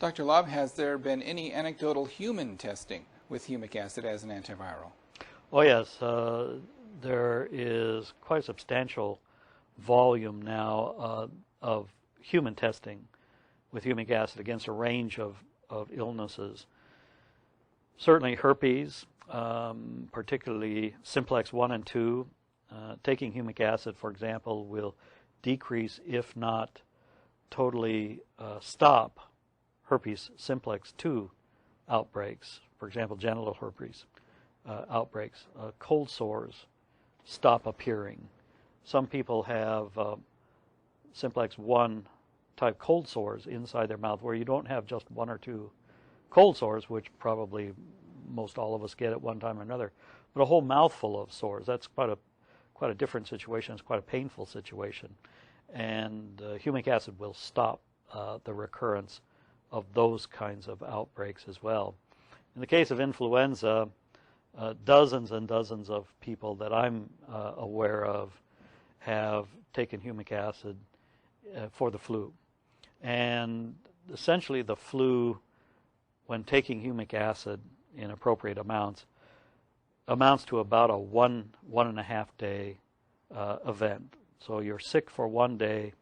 Dr. Laub, has there been any anecdotal human testing with humic acid as an antiviral? Oh yes, there is quite a substantial volume now of human testing with humic acid against a range of illnesses. Certainly herpes, particularly simplex 1 and 2. Taking humic acid, for example, will decrease, if not totally stop, herpes simplex 2 outbreaks, for example, genital herpes outbreaks. Cold sores stop appearing. Some people have simplex 1 type cold sores inside their mouth where you don't have just 1 or 2 cold sores, which probably most all of us get at one time or another, but a whole mouthful of sores. That's quite a different situation. It's quite a painful situation. And humic acid will stop the recurrence of those kinds of outbreaks as well. In the case of influenza, dozens and dozens of people that I'm aware of have taken humic acid for the flu. And essentially the flu, when taking humic acid in appropriate amounts to about a one and a half day event. So you're sick for 1 day,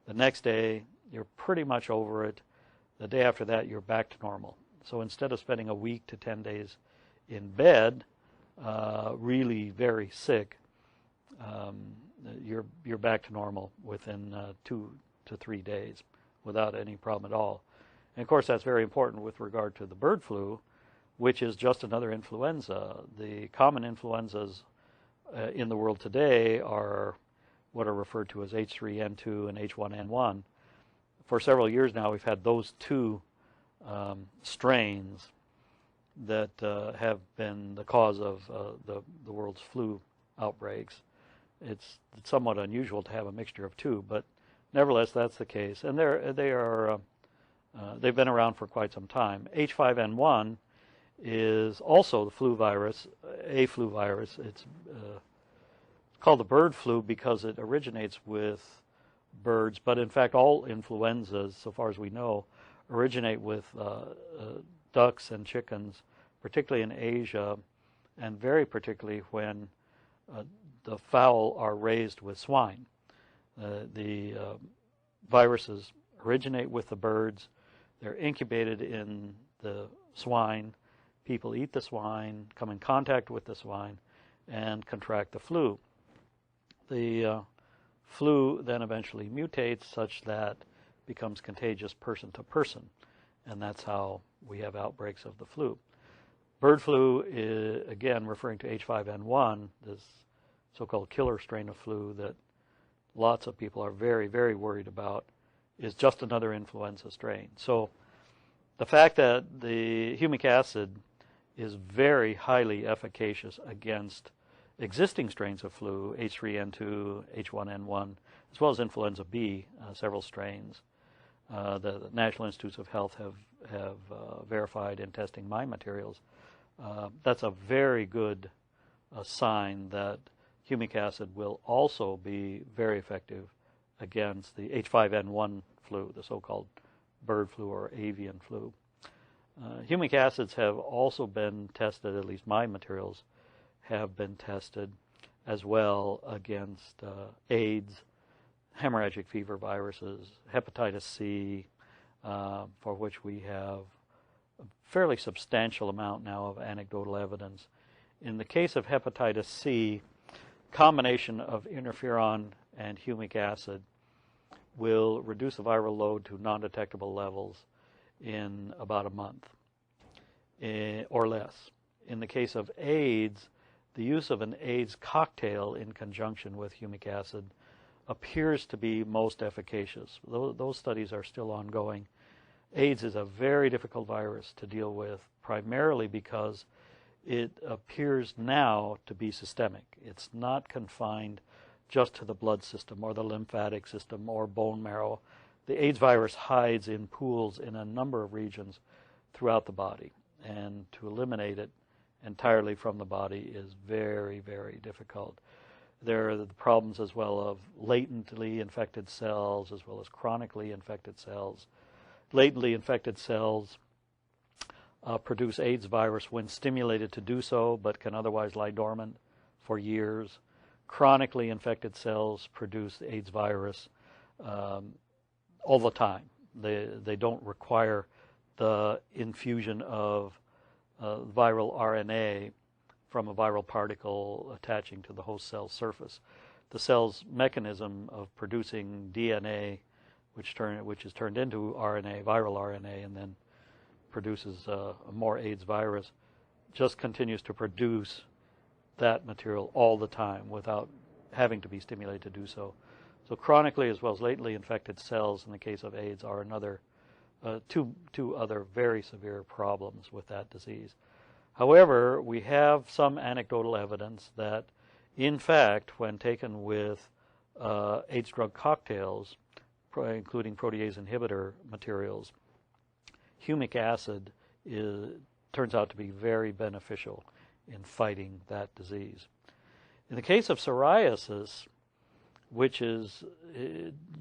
the next day you're pretty much over it, the day after that you're back to normal. So instead of spending a week to 10 days in bed, really very sick, you're back to normal within 2 to 3 days without any problem at all. And of course that's very important with regard to the bird flu, which is just another influenza. The common influenzas in the world today are what are referred to as H3N2 and H1N1. For several years now we've had those two strains that have been the cause of the world's flu outbreaks. It's somewhat unusual to have a mixture of two, but nevertheless that's the case. And they've been around for quite some time. H5N1 is also the flu virus, a flu virus. It's called the bird flu because it originates with birds, but in fact all influenzas, so far as we know, originate with ducks and chickens, particularly in Asia, and very particularly when the fowl are raised with swine. The viruses originate with the birds, they're incubated in the swine, people eat the swine, come in contact with the swine, and contract the flu. The flu then eventually mutates such that it becomes contagious person to person, and that's how we have outbreaks of the flu. Bird flu is, again, referring to H5N1, this so-called killer strain of flu that lots of people are very, very worried about, is just another influenza strain. So the fact that the humic acid is very highly efficacious against existing strains of flu, H3N2, H1N1, as well as influenza B, several strains. The National Institutes of Health have verified in testing my materials. That's a very good sign that humic acid will also be very effective against the H5N1 flu, the so-called bird flu or avian flu. Humic acids have also been tested, at least my materials have been tested as well against AIDS, hemorrhagic fever viruses, hepatitis C, for which we have a fairly substantial amount now of anecdotal evidence. In the case of hepatitis C, combination of interferon and humic acid will reduce the viral load to non-detectable levels in about a month or less. In the case of AIDS, the use of an AIDS cocktail in conjunction with humic acid appears to be most efficacious. Those studies are still ongoing. AIDS is a very difficult virus to deal with, primarily because it appears now to be systemic. It's not confined just to the blood system or the lymphatic system or bone marrow. The AIDS virus hides in pools in a number of regions throughout the body, and to eliminate it entirely from the body is very, very difficult. There are the problems as well of latently infected cells as well as chronically infected cells. latently infected cells produce AIDS virus when stimulated to do so, but can otherwise lie dormant for years. Chronically infected cells produce the AIDS virus all the time. They don't require the infusion of viral RNA from a viral particle attaching to the host cell surface. The cell's mechanism of producing DNA, which is turned into RNA, viral RNA, and then produces more AIDS virus, just continues to produce that material all the time without having to be stimulated to do so. So chronically as well as latently infected cells in the case of AIDS are another two other very severe problems with that disease. However, we have some anecdotal evidence that, in fact, when taken with AIDS drug cocktails, including protease inhibitor materials, humic acid turns out to be very beneficial in fighting that disease. In the case of psoriasis, which is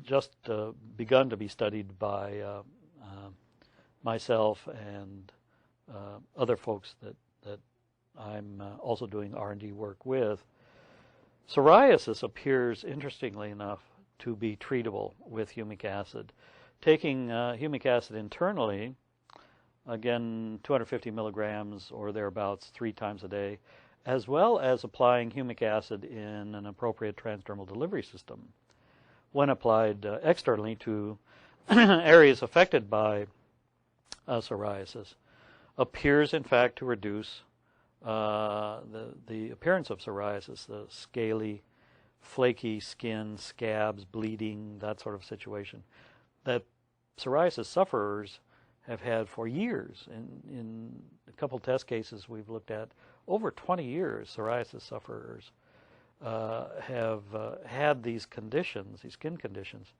just begun to be studied by myself and other folks that I'm also doing R&D work with, psoriasis appears, interestingly enough, to be treatable with humic acid. Taking humic acid internally, again 250 milligrams or thereabouts 3 times a day, as well as applying humic acid in an appropriate transdermal delivery system, when applied externally to areas affected by psoriasis, appears in fact to reduce the appearance of psoriasis, the scaly, flaky skin, scabs, bleeding, that sort of situation that psoriasis sufferers have had for years. In a couple test cases we've looked at, over 20 years psoriasis sufferers have had these conditions, these skin conditions,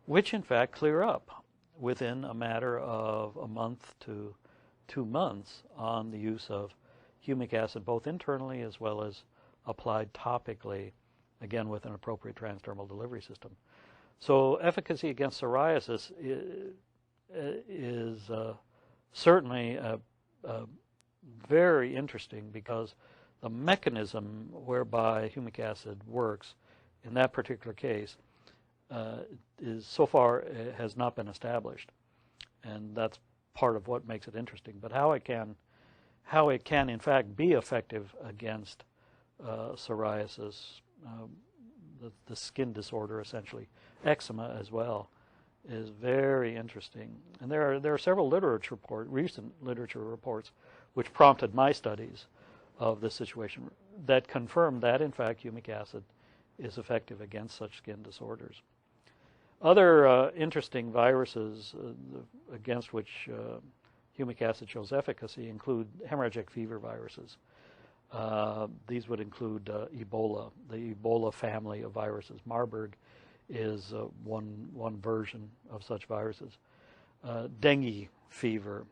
which in fact clear up within a matter of a month to 2 months on the use of humic acid, both internally as well as applied topically, again with an appropriate transdermal delivery system. So efficacy against psoriasis is certainly very interesting, because the mechanism whereby humic acid works in that particular case is so far has not been established, and that's part of what makes it interesting. But how it can in fact be effective against psoriasis, the skin disorder essentially, eczema as well, is very interesting. And there are several recent literature reports which prompted my studies of this situation that confirm that in fact humic acid is effective against such skin disorders. Other interesting viruses against which humic acid shows efficacy include hemorrhagic fever viruses. These would include Ebola, the Ebola family of viruses. Marburg is one version of such viruses. Dengue fever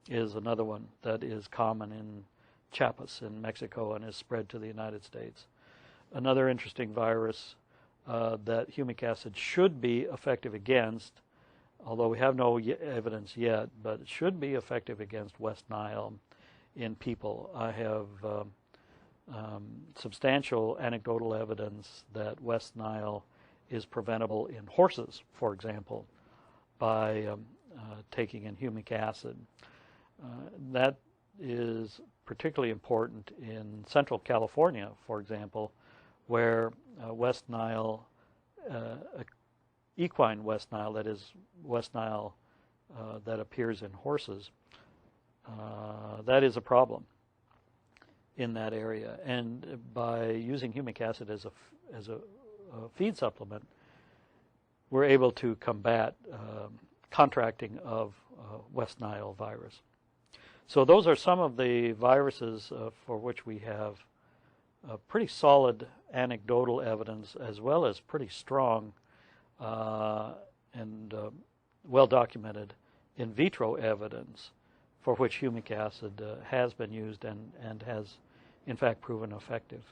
is another one that is common in Chiapas in Mexico and is spread to the United States. Another interesting virus that humic acid should be effective against, although we have no evidence yet, but it should be effective against West Nile in people. I have substantial anecdotal evidence that West Nile is preventable in horses, for example, by taking in humic acid. That is particularly important in Central California, for example, where West Nile, equine West Nile, that is West Nile that appears in horses, that is a problem in that area. And by using humic acid as a feed supplement, we're able to combat contracting of West Nile virus. So those are some of the viruses for which we have pretty solid anecdotal evidence, as well as pretty strong and well-documented in vitro evidence for which humic acid has been used and has in fact proven effective.